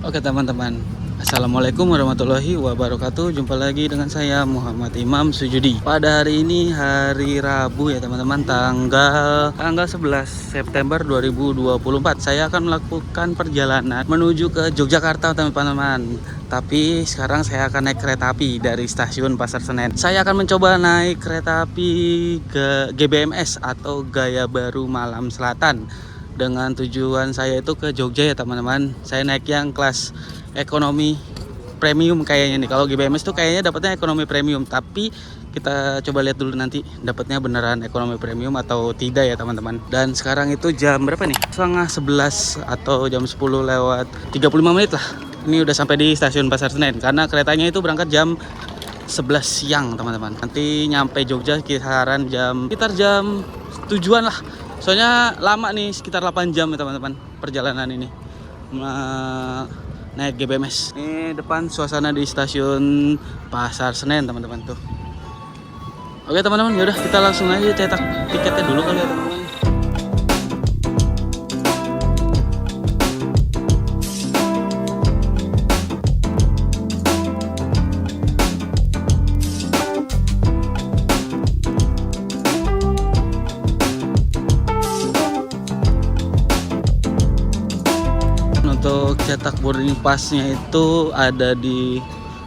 Oke teman-teman, Assalamualaikum warahmatullahi wabarakatuh. Jumpa lagi dengan saya Muhammad Imam Sujudi. Pada hari ini hari Rabu ya teman-teman, tanggal 11 September 2024. Saya akan melakukan perjalanan menuju ke Yogyakarta teman-teman. Tapi sekarang saya akan naik kereta api dari stasiun Pasar Senen. Saya akan mencoba naik kereta api ke GBMS atau Gaya Baru Malam Selatan. Dengan tujuan saya itu ke Jogja ya teman-teman. Saya naik yang kelas ekonomi premium kayaknya nih. Kalau GBMS tuh kayaknya dapatnya ekonomi premium, tapi kita coba lihat dulu nanti dapatnya beneran ekonomi premium atau tidak ya teman-teman. Dan sekarang itu jam berapa nih? Setengah 11 atau jam 10 lewat 35 menit lah. Ini udah sampai di stasiun Pasar Senen karena keretanya itu berangkat jam 11 siang teman-teman. Nanti nyampe Jogja sekitar jam tujuan lah. Soalnya lama nih, sekitar 8 jam ya teman-teman perjalanan ini naik GBMS. Ini depan suasana di stasiun Pasar Senen teman-teman tuh. Oke teman-teman, yaudah kita langsung aja cetak tiketnya dulu kali ya teman-teman. Untuk cetak boarding passnya itu ada di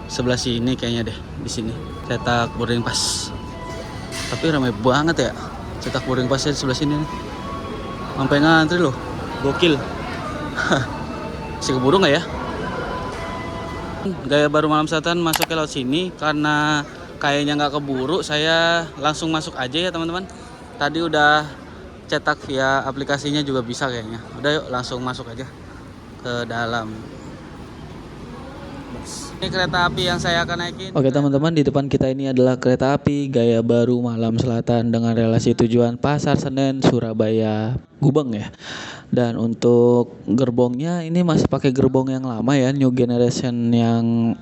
sebelah sini kayaknya deh, di sini cetak boarding pass. Tapi ramai banget ya cetak boarding passnya di sebelah sini nih. Sampai ngantri loh, gokil. Masih keburu nggak ya? Gaya Baru Malam Selatan masuk ke laut sini karena kayaknya nggak keburu. Saya langsung masuk aja ya teman-teman. Tadi udah cetak via aplikasinya juga bisa kayaknya. Udah yuk langsung masuk aja ke dalam. Ini kereta api yang saya akan naikin. Oke teman-teman, di depan kita ini adalah kereta api Gaya Baru Malam Selatan dengan relasi tujuan Pasar Senen, Surabaya, Gubeng ya. Dan untuk gerbongnya ini masih pakai gerbong yang lama ya, new generation yang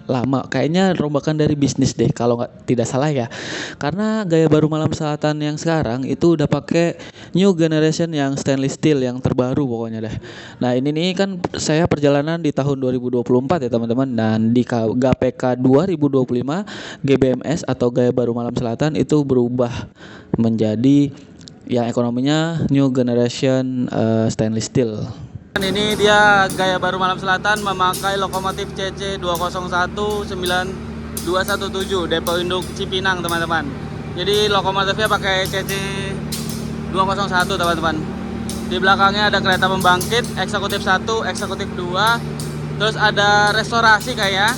lama, kayaknya rombakan dari bisnis deh kalau tidak salah ya, karena Gaya Baru Malam Selatan yang sekarang itu udah pakai new generation yang stainless steel yang terbaru pokoknya deh. Nah ini nih kan saya perjalanan di tahun 2024 ya teman-teman, dan di GPK 2025 GBMS atau Gaya Baru Malam Selatan itu berubah menjadi yang ekonominya new generation stainless steel. Ini dia Gaya Baru Malam Selatan memakai lokomotif CC 2019-217 Depo Induk Cipinang teman-teman. Jadi lokomotifnya pakai CC 201 teman-teman. Di belakangnya ada kereta pembangkit eksekutif 1, eksekutif 2. Terus ada restorasi kayak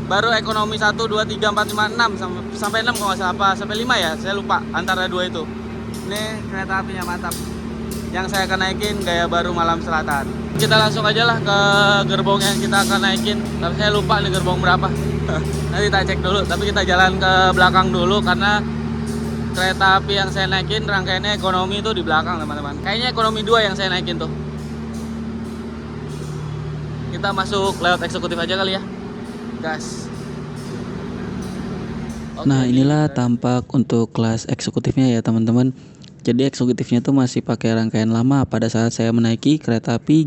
baru ekonomi 1, 2, 3, 4, 5, 6 sampai 6 kalau nggak salah, apa sampai 5 ya, saya lupa antara dua itu. Ini kereta apinya mantap. Yang saya akan naikin Gaya Baru Malam Selatan. Kita langsung aja lah ke gerbong yang kita akan naikin. Tapi saya lupa nih gerbong berapa. Nanti kita cek dulu. Tapi kita jalan ke belakang dulu karena kereta api yang saya naikin rangkaiannya ekonomi itu di belakang teman-teman. Kayaknya ekonomi 2 yang saya naikin tuh. Kita masuk lewat eksekutif aja kali ya. Gas. Nah inilah tampak untuk kelas eksekutifnya ya teman-teman. Jadi eksekutifnya tuh masih pakai rangkaian lama pada saat saya menaiki kereta api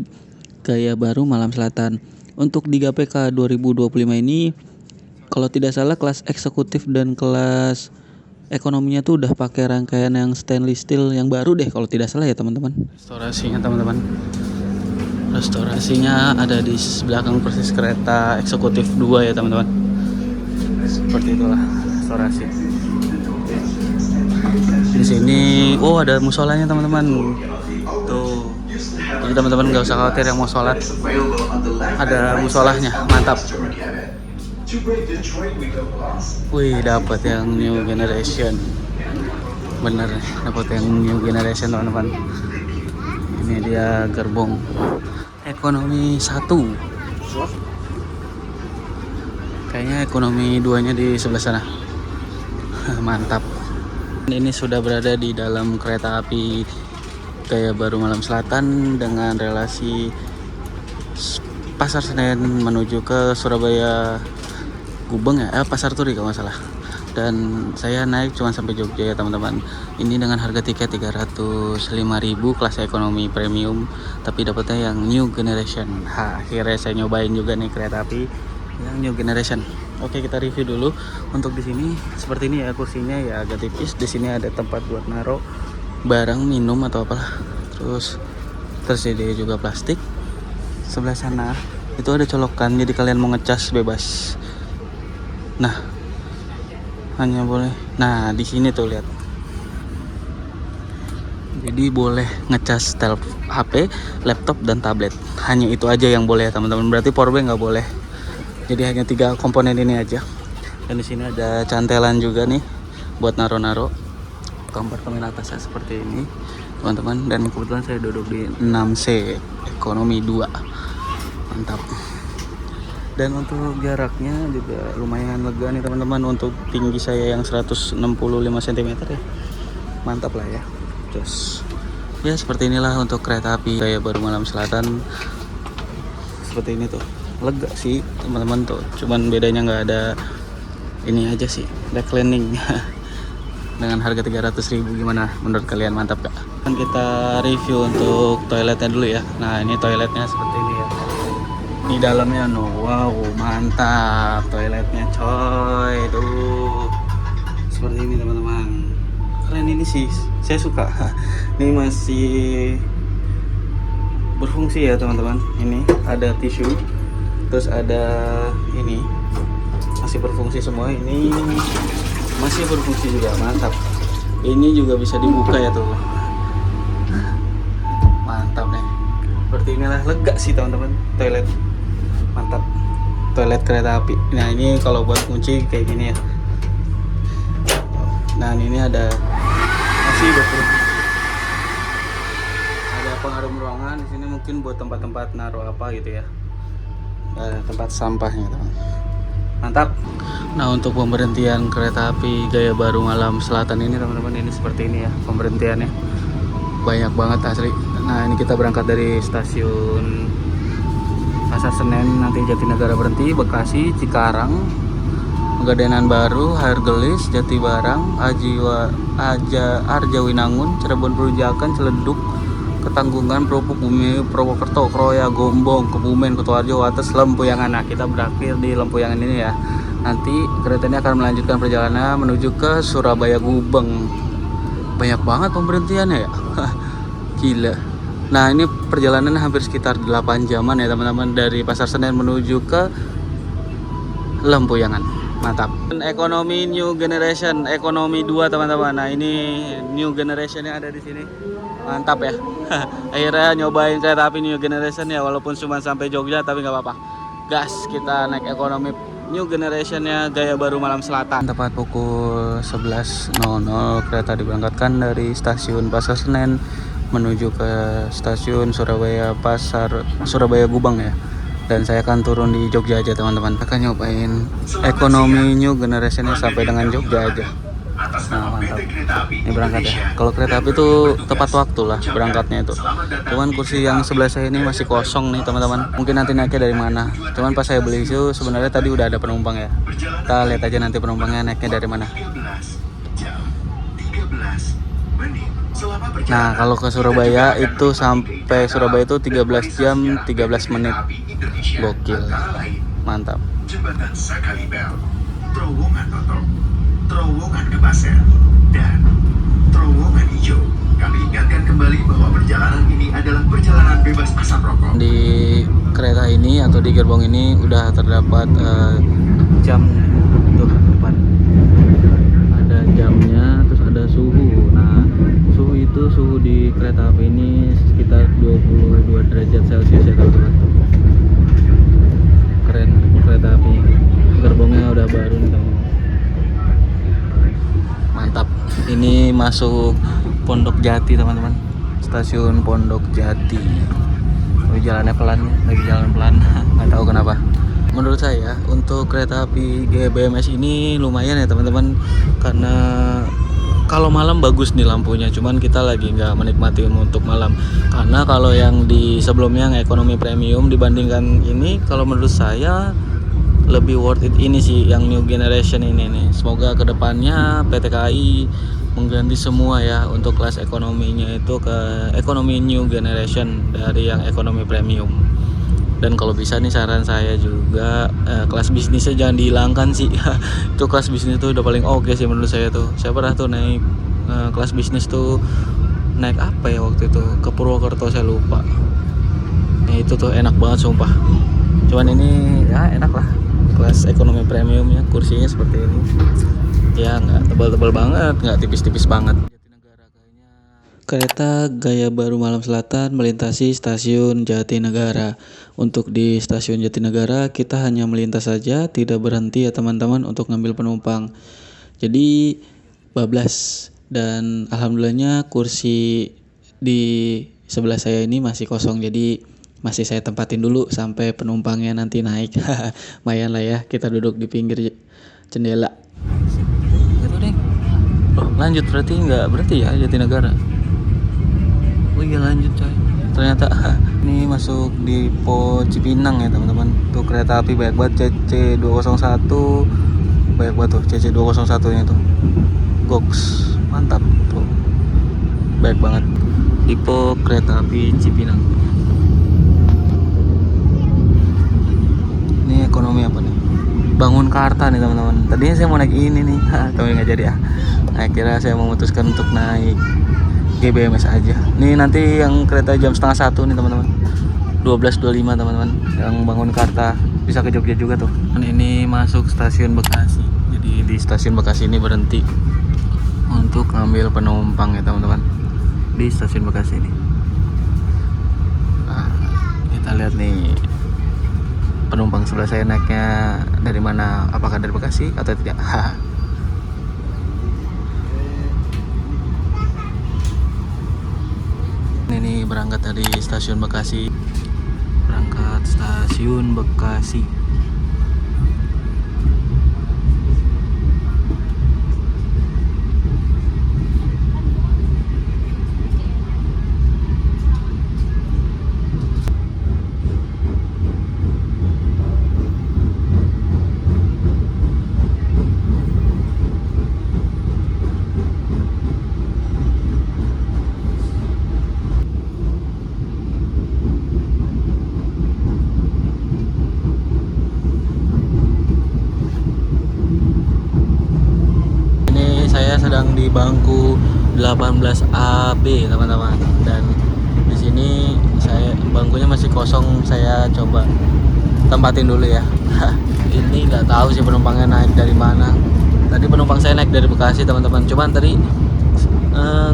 Gaya Baru Malam Selatan. Untuk di GPK 2025 ini kalau tidak salah kelas eksekutif dan kelas ekonominya tuh udah pakai rangkaian yang stainless steel yang baru deh kalau tidak salah ya teman-teman. Restorasinya teman-teman. Restorasinya ada di belakang persis kereta eksekutif 2 ya teman-teman. Seperti itulah restorasi. Di sini ada musolanya teman-teman. Tuh. Jadi teman-teman nggak usah khawatir yang mau sholat. Ada musolahnya, mantap. Wih, dapat yang new generation. Bener, dapat yang new generation teman-teman. Ini dia gerbong ekonomi 1. Kayaknya ekonomi 2-nya di sebelah sana. Mantap. Ini sudah berada di dalam kereta api Gaya Baru Malam Selatan dengan relasi Pasar Senen menuju ke Surabaya Gubeng ya, Pasar Turi kalau nggak salah. dan saya naik cuma sampai Jogja ya teman-teman. Ini dengan harga tiket 305.000 kelas ekonomi premium, tapi dapatnya yang new generation. Akhirnya saya nyobain juga nih kereta api yang new generation. Oke, kita review dulu. Untuk di sini seperti ini ya, kursinya ya agak tipis. Di sini ada tempat buat naruh barang minum atau apalah. Terus tersedia juga plastik. Sebelah sana itu ada colokan, jadi kalian mau ngecas bebas. Nah, hanya boleh. Nah, di sini tuh lihat. Jadi boleh ngecas HP, laptop dan tablet. Hanya itu aja yang boleh ya teman-teman. Berarti powerbank nggak boleh. Jadi hanya 3 komponen ini aja. Dan di sini ada cantelan juga nih buat naro-naro. Kompartemen atasnya seperti ini, teman-teman. Dan kebetulan saya duduk di 6C ekonomi 2. Mantap. Dan untuk jaraknya juga lumayan lega nih teman-teman. Untuk tinggi saya yang 165 cm ya. Mantap lah ya. Terus ya seperti inilah untuk kereta api Gaya Baru Malam Selatan. Seperti ini tuh. Lega sih teman-teman tuh, cuman bedanya nggak ada ini aja sih, reclining. Dengan harga 300.000 gimana menurut kalian, mantap gak? Kan kita review untuk toiletnya dulu ya. Nah, ini toiletnya seperti ini ya. Di dalamnya wow, mantap toiletnya coy. Tuh seperti ini teman-teman, keren ini sih, saya suka. Ini masih berfungsi ya teman-teman. Ini ada tisu, terus ada ini masih berfungsi semua. Ini masih berfungsi juga, mantap. Ini juga bisa dibuka ya tuh, mantap nih. Seperti inilah, lega sih teman-teman toilet, mantap. Toilet kereta api. Nah, ini kalau buat kunci kayak gini ya. Nah, ini ada masih berfungsi. Ada pengharum ruangan di sini, mungkin buat tempat-tempat naruh apa gitu ya. Tempat sampahnya teman. Mantap. Nah, untuk pemberhentian kereta api Gaya Baru Malam Selatan ini teman-teman, ini seperti ini ya pemberhentiannya, banyak banget asli. Nah, ini kita berangkat dari stasiun Pasar Senen, nanti Jatinegara berhenti, Bekasi, Cikarang, Pegadaian Baru, Hargelis, Jatibarang, Arjawinangun, Cirebon Perujakan, Ciledug, Ketanggungan, Propuk Bumi, Purwokerto, Kroya, Gombong, Kebumen, Kutoarjo, Wates, Lempuyangan. Nah, kita berakhir di Lempuyangan ini ya. Nanti kereta ini akan melanjutkan perjalanan menuju ke Surabaya Gubeng. Banyak banget pemberhentiannya ya. Gila. Nah, ini perjalanan hampir sekitar 8 jaman ya teman-teman, dari Pasar Senen menuju ke Lempuyangan. Mantap. Ekonomi New Generation, ekonomi 2 teman-teman. Nah, ini New Generation yang ada di sini. Mantap ya. Akhirnya nyobain kereta api New Generation ya, walaupun cuma sampai Jogja tapi nggak apa-apa. Gas, kita naik ekonomi New Generationnya Gaya Baru Malam Selatan. Tepat pukul 11.00 kereta diberangkatkan dari stasiun Pasar Senen menuju ke stasiun Surabaya Gubeng ya. Dan saya akan turun di Jogja aja teman-teman. Akan nyobain ekonomi New Generationnya sampai dengan Jogja aja. Nah, mantap. Ini berangkat ya. Kalau kereta api itu tepat waktu lah berangkatnya itu. Cuman kursi yang sebelah saya ini masih kosong nih teman-teman. Mungkin nanti naiknya dari mana. Cuman pas saya beli itu sebenarnya tadi udah ada penumpang ya. Kita lihat aja nanti penumpangnya naiknya dari mana. Nah, kalau ke Surabaya itu sampai Surabaya itu 13 jam 13 menit. Gokil. Mantap. Jembatan Sakalibel, terowongan Notok, terowongan Kebaser, dan terowongan hijau. Kami ingatkan kembali bahwa perjalanan ini adalah perjalanan bebas asap rokok. Di kereta ini atau di gerbong ini udah terdapat jam tuh depan. Ada jamnya, terus ada suhu. Nah, suhu itu suhu di kereta api ini sekitar 22 derajat Celcius ya teman-teman. Keren kereta api. Gerbongnya udah baru nih teman. Mantap. Ini masuk Pondok Jati teman-teman. Stasiun Pondok Jati. Tapi jalannya pelan, lagi jalan pelan. Nggak tahu kenapa. Menurut saya untuk kereta api GBMS ini lumayan ya teman-teman, karena kalau malam bagus nih lampunya, cuman kita lagi nggak menikmati untuk malam. Karena kalau yang di sebelumnya yang ekonomi premium dibandingkan ini, kalau menurut saya lebih worth it ini sih yang new generation ini nih. Semoga kedepannya PT KAI mengganti semua ya untuk kelas ekonominya itu ke ekonomi new generation dari yang ekonomi premium. Dan kalau bisa nih saran saya juga kelas bisnisnya jangan dihilangkan sih. Itu kelas bisnis tuh udah paling oke sih menurut saya tuh. Saya pernah tuh naik kelas bisnis tuh, naik apa ya waktu itu, ke Purwokerto saya lupa. Nah itu tuh enak banget sumpah. Cuman ini ya enak lah, kelas ekonomi premiumnya, kursinya seperti ini. Ya nggak tebal-tebal banget, nggak tipis-tipis banget. Kereta gaya baru Malam Selatan melintasi stasiun Jatinegara. Untuk di stasiun Jatinegara kita hanya melintas saja, tidak berhenti ya teman-teman untuk ngambil penumpang. Jadi bablas, dan alhamdulillahnya kursi di sebelah saya ini masih kosong, jadi masih saya tempatin dulu sampai penumpangnya nanti naik. Lumayan lah ya, kita duduk di pinggir jendela. Gitu deh. Oh, lanjut berarti nggak berarti ya Jatinegara. Oh iya lanjut coy. Ternyata ini masuk di Po Cipinang ya teman-teman. Tuh kereta api banyak banget, CC201. Banyak banget tuh CC201 nya tuh. Goks, mantap tuh. Banyak banget. Tipe kereta api Cipinang. Ini ekonomi apa nih? Bangun Karta nih teman-teman. Tadinya saya mau naik ini nih, tapi nggak jadi ya. Akhirnya saya memutuskan untuk naik GBMS aja. Nih nanti yang kereta jam 12:30 nih teman-teman. 12.25 teman-teman. Yang Bangun Karta bisa ke Jogja juga tuh. Dan ini masuk stasiun Bekasi. Jadi di stasiun Bekasi ini berhenti untuk ngambil penumpang ya teman-teman. Di stasiun Bekasi ini. Nah, kita lihat nih penumpang sebelah saya naiknya dari mana? Apakah dari Bekasi atau tidak? Ini berangkat dari stasiun Bekasi. Berangkat stasiun Bekasi. Sedang di bangku 18AB teman-teman, dan di sini saya bangkunya masih kosong, saya coba tempatin dulu ya. Ini nggak tahu sih penumpangnya naik dari mana. Tadi penumpang saya naik dari Bekasi teman-teman, cuman tadi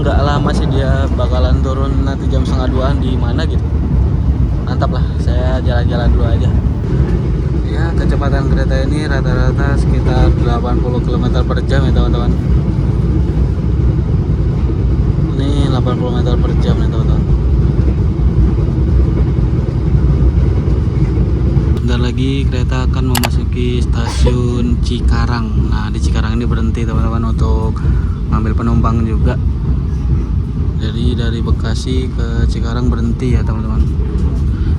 nggak lama sih dia bakalan turun nanti jam 1:30 di mana gitu. Mantap lah, saya jalan-jalan dulu aja. Ya kecepatan kereta ini rata-rata sekitar 80 km per jam ya teman-teman. 80 meter per jam nih teman-teman. Bentar lagi kereta akan memasuki stasiun Cikarang. Nah di Cikarang ini berhenti teman-teman untuk ngambil penumpang juga. Jadi dari Bekasi ke Cikarang berhenti ya teman-teman.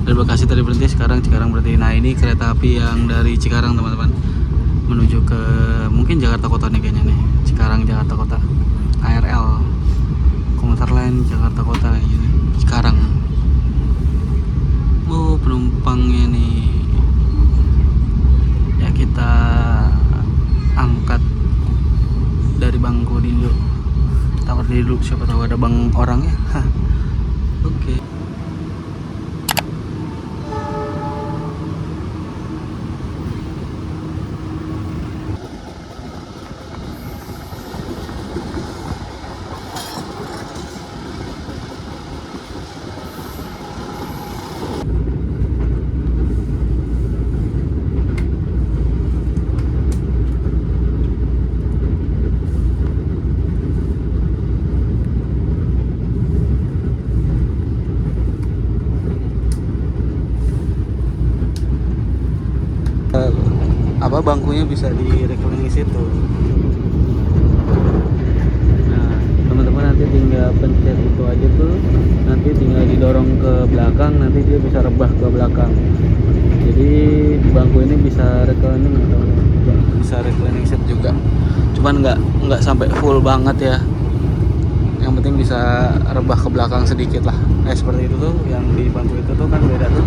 Dari Bekasi tadi berhenti, sekarang Cikarang berhenti. Nah ini kereta api yang dari Cikarang teman-teman, menuju ke mungkin Jakarta Kota nih kayaknya nih. Cikarang Jakarta Kota, KRL, komuter lain Jakarta Kota kayak gini. Sekarang penumpangnya nih ya, kita angkat dari bangku dulu, tawar dulu, siapa tahu ada bang orangnya. Oke. Bangkunya bisa direklining di situ. Nah, teman-teman nanti tinggal pencet itu aja tuh, nanti tinggal didorong ke belakang, nanti dia bisa rebah ke belakang. Jadi bangku ini bisa reclining atau bisa reclining seat juga, cuman nggak sampai full banget ya, yang penting bisa rebah ke belakang sedikit lah. Seperti itu tuh, yang di bangku itu tuh kan beda tuh,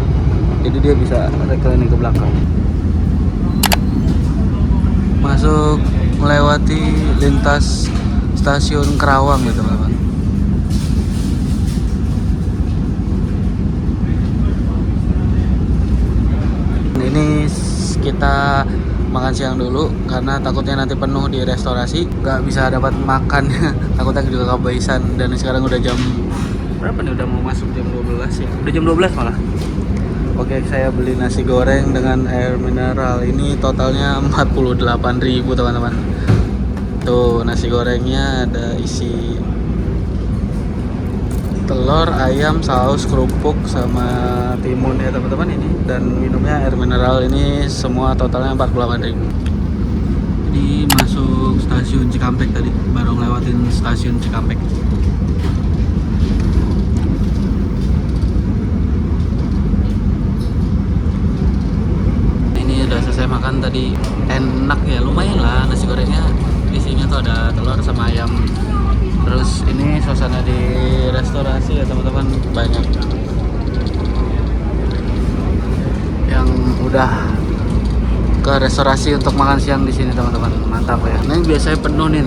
jadi dia bisa reclining ke belakang. Masuk melewati lintas stasiun Kerawang gitu teman-teman. Ini kita makan siang dulu karena takutnya nanti penuh di restorasi, nggak bisa dapat makan. Takutnya juga kehabisan, dan sekarang udah jam berapa nih, udah mau masuk jam 12 ya, udah jam 12 malah. Oke, saya beli nasi goreng dengan air mineral, ini totalnya 48.000 teman-teman. Tuh nasi gorengnya ada isi telur, ayam, saus, kerupuk, sama timun ya teman-teman ini, dan minumnya air mineral. Ini semua totalnya 48.000. Jadi masuk stasiun Cikampek tadi, baru ngelewatin stasiun Cikampek. Ini udah selesai makan tadi, enak ya, lumayan lah nasi gorengnya, isinya tuh ada telur sama ayam. Terus ini suasana di restorasi ya teman-teman, banyak yang udah ke restorasi untuk makan siang di sini teman-teman, mantap ya. Ini biasanya penuh nih,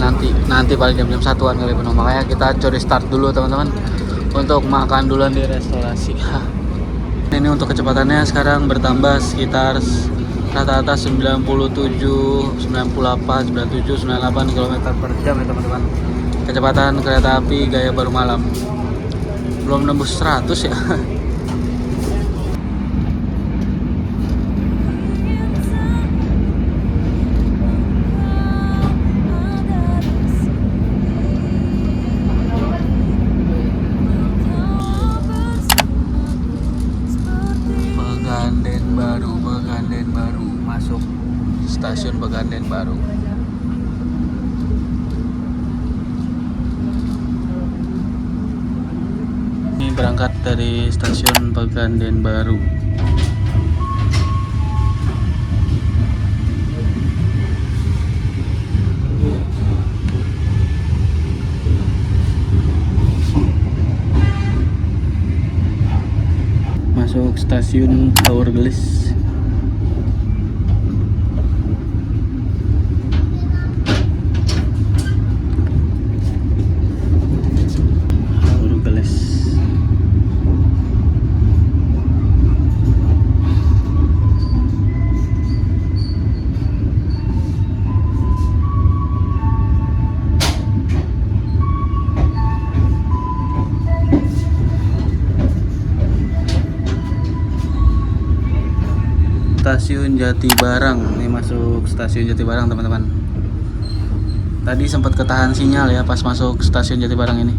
nanti paling jam 1-an kali penuh, makanya kita curi start dulu teman-teman untuk makan duluan di restorasi. Ini untuk kecepatannya sekarang bertambah sekitar rata-rata 97, 98, 97, 98 km per jam ya teman-teman. Kecepatan kereta api Gaya Baru Malam belum nembus 100 ya. Pegandan Baru, masuk stasiun Pegandan Baru. Ini berangkat dari stasiun Pegandan Baru. Masuk stasiun Tower Gelis. Stasiun Jatibarang, ini masuk stasiun Jatibarang teman-teman. Tadi sempat ketahan sinyal ya pas masuk stasiun Jatibarang ini.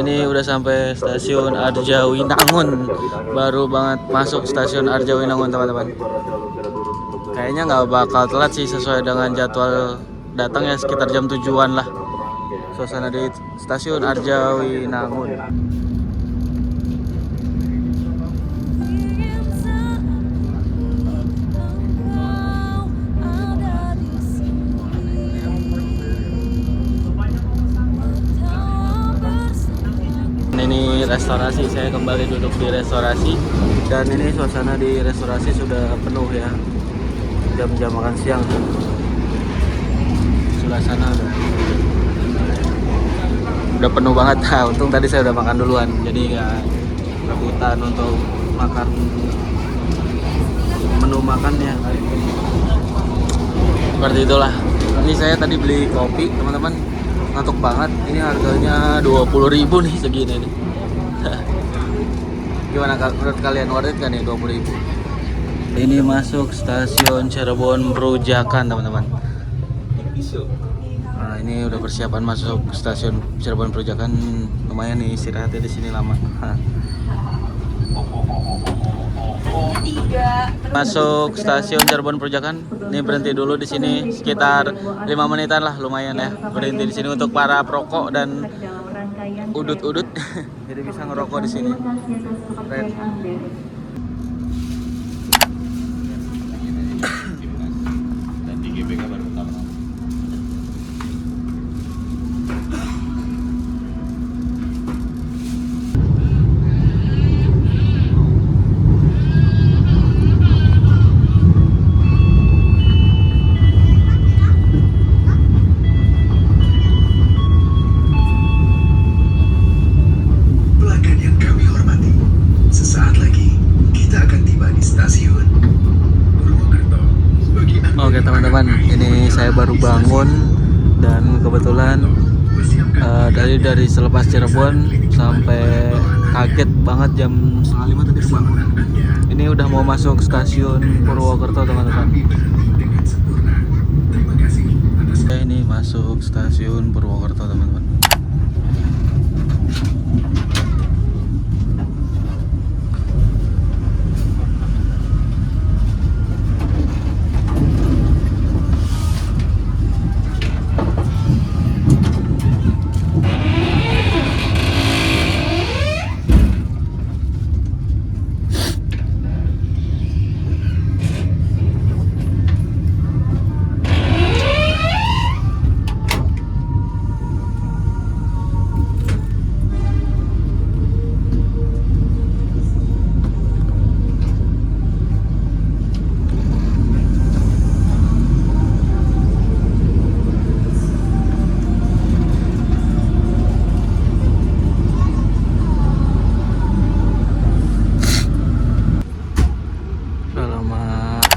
Ini udah sampai stasiun Arjawinangun, baru banget masuk stasiun Arjawinangun teman-teman. Kayaknya nggak bakal telat sih, sesuai dengan jadwal datang ya, sekitar jam 7-an lah. Suasana di stasiun Arjawinangun. Ini restorasi, saya kembali duduk di restorasi, dan ini suasana di restorasi sudah penuh ya, jam-jam makan siang sudah sebelah sana udah penuh banget. Nah, untung tadi saya udah makan duluan, jadi nggak rebutan untuk makan menu makannya. Seperti itulah. Ini saya tadi beli kopi teman-teman, ngantuk banget. Ini harganya 20.000 nih segini nih. Gimana menurut kalian, worth it kan nih 20.000? Ini masuk stasiun Cirebon Perujakan teman-teman. Nah, ini udah persiapan masuk stasiun Cirebon Perujakan. Lumayan nih istirahatnya di sini lama. Masuk stasiun Cirebon Perujakan. Ini berhenti dulu di sini sekitar 5 menitan lah, lumayan ya. Berhenti di sini untuk para perokok dan udut-udut. Jadi bisa ngerokok di sini. Keren. Dan di GBK baru pertama. Pelanggan yang kami hormati, sesaat lagi kita akan tiba di stasiun Purwokerto. Bagi Anda Oke yang teman-teman, akan ini saya baru bangun dan kebetulan dari selepas Cirebon sampai kaget banget jam 4:30 tadi bangun. Ini udah mau masuk stasiun Purwokerto teman-teman. dengan sempurna. Terima kasih atas Ini masuk stasiun Purwokerto teman-teman.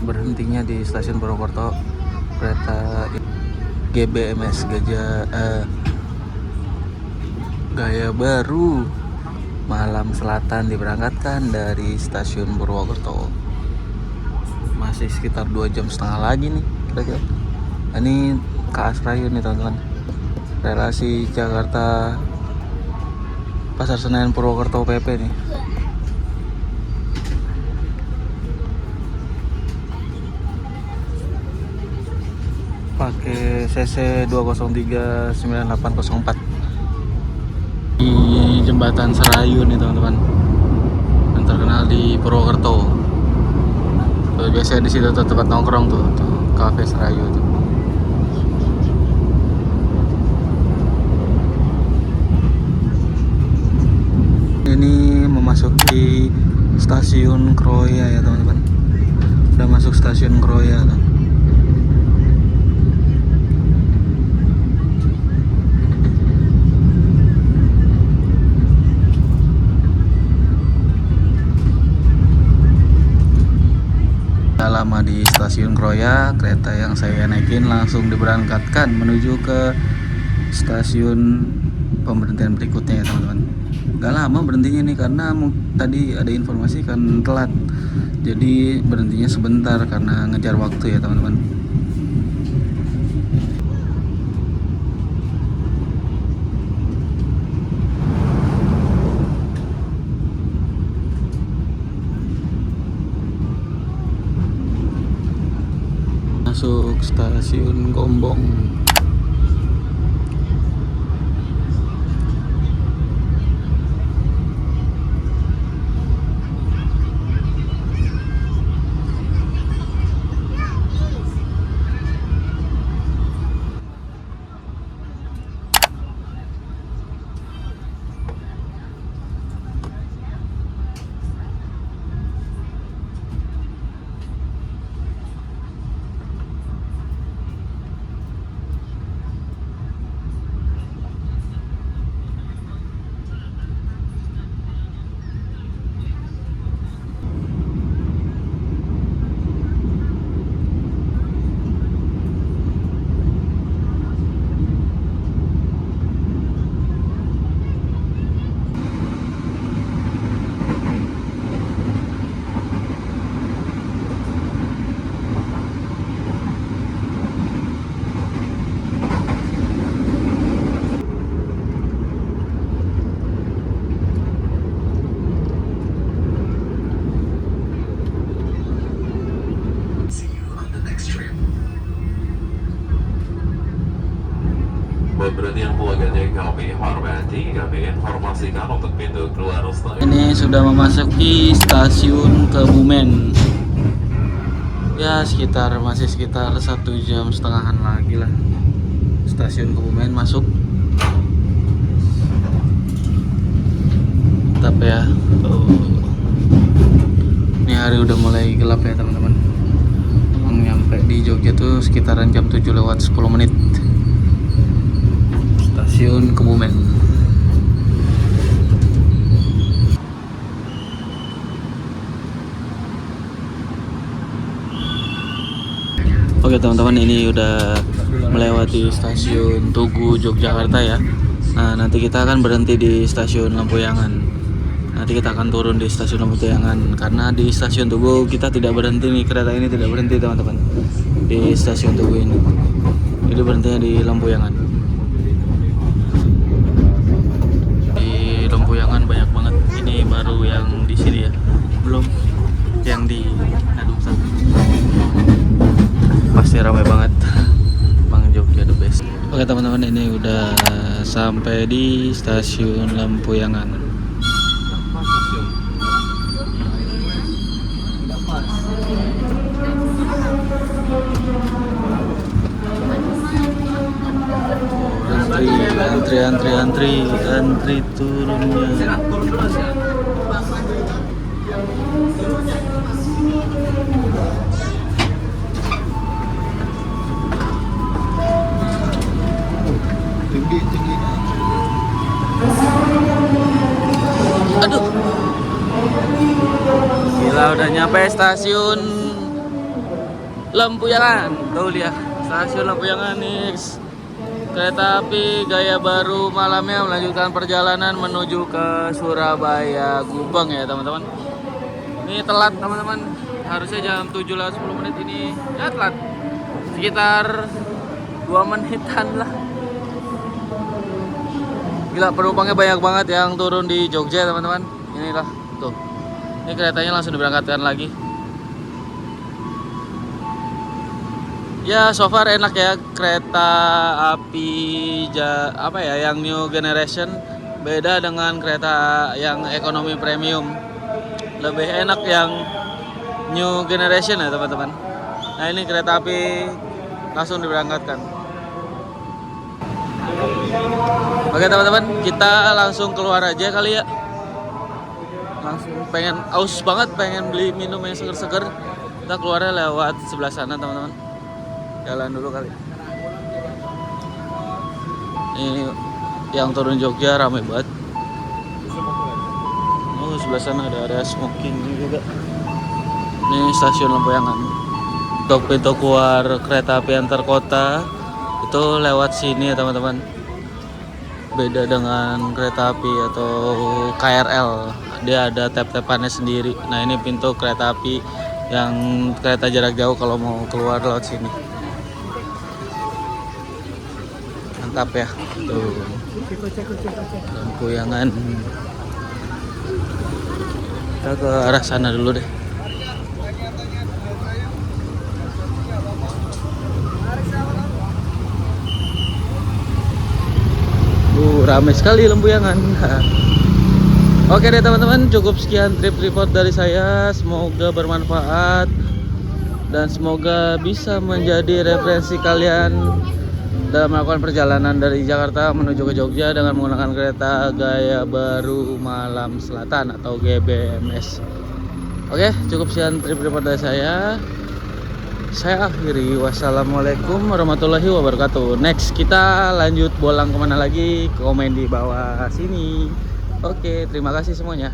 Berhentinya di stasiun Purwokerto kereta GBMS Gaya Baru Malam Selatan diberangkatkan dari stasiun Purwokerto. Masih sekitar 2,5 jam lagi nih kira-kira. Ini KAS Rayon nih teman-teman, relasi Jakarta Pasar Senen Purwokerto PP nih. Pakai CC 2039804 di jembatan Serayun nih teman-teman, yang terkenal di Purwokerto. Biasanya di situ tuh tempat nongkrong tuh kafe Serayun tuh. Ini memasuki stasiun Kroya ya teman-teman. Udah masuk stasiun Kroya tuh. Lama di stasiun Kroya, kereta yang saya naikin langsung diberangkatkan menuju ke stasiun pemberhentian berikutnya ya teman-teman. Gak lama berhentinya nih karena tadi ada informasi kan telat, jadi berhentinya sebentar karena ngejar waktu ya teman-teman. Masuk stasiun Gombong. Pemberhentian pelanggannya kami hormati, kami informasikan untuk pintu keluar stasiun. Ini sudah memasuki stasiun Kebumen. Ya masih sekitar 1,5 jam lagi lah. Stasiun Kebumen masuk. Tapi ya, ini hari udah mulai gelap ya teman-teman. Nyampe di Jogja tuh sekitaran jam 7:10. Stasiun Kebumen. Oke teman-teman, ini udah melewati stasiun Tugu Yogyakarta ya. Nah nanti kita akan berhenti di stasiun Lampuyangan. Nanti kita akan turun di stasiun Lampuyangan karena di stasiun Tugu kita tidak berhenti nih, kereta ini tidak berhenti teman-teman di stasiun Tugu ini. Jadi berhentinya di Lampuyangan. Di Lampuyangan banyak banget. Ini baru yang di sini ya, belum yang di Nadungsa. Pasti ramai banget. Bang Jogja the best. Oke teman-teman, ini udah sampai di stasiun Lampuyangan. Antri turunnya. Aduh, gila, udah nyampe stasiun Lampuyangan. Tuh lihat, stasiun Lampuyangan nih. Kereta api gaya baru malamnya melanjutkan perjalanan menuju ke Surabaya Gubeng ya teman-teman. Ini telat teman-teman, harusnya jam 7:10 ini ya telat sekitar 2 menitan lah. Gila, penumpangnya banyak banget yang turun di Jogja teman-teman. Inilah tuh, ini keretanya langsung diberangkatkan lagi. Ya so far enak ya, kereta api yang new generation beda dengan kereta yang ekonomi premium. Lebih enak yang new generation ya teman-teman. Nah ini kereta api langsung diberangkatkan. Oke teman-teman, kita langsung keluar aja kali ya. Langsung pengen aus banget, pengen beli minum yang seger-seger. Kita keluarnya lewat sebelah sana teman-teman. Jalan dulu kali. Ini yang turun Jogja ramai banget. Oh sebelah sana ada area smoking juga. Ini stasiun Lampuyangan. Untuk pintu keluar kereta api antar kota itu lewat sini ya teman-teman. Beda dengan kereta api atau KRL, dia ada tap-tapannya sendiri. Nah ini pintu kereta api yang kereta jarak jauh kalau mau keluar lewat sini. Mantap ya, tuh Lampuyangan. Kita ke arah sana dulu deh. Ramai sekali Lampuyangan. Oke deh teman-teman, cukup sekian trip report dari saya. Semoga bermanfaat dan semoga bisa menjadi referensi kalian dalam melakukan perjalanan dari Jakarta menuju ke Jogja dengan menggunakan kereta gaya baru Malam Selatan atau GBMS. Oke, cukup sekian trip report dari saya. Saya akhiri, wassalamualaikum warahmatullahi wabarakatuh. Next kita lanjut bolang kemana lagi? Komen di bawah sini. Oke, terima kasih semuanya.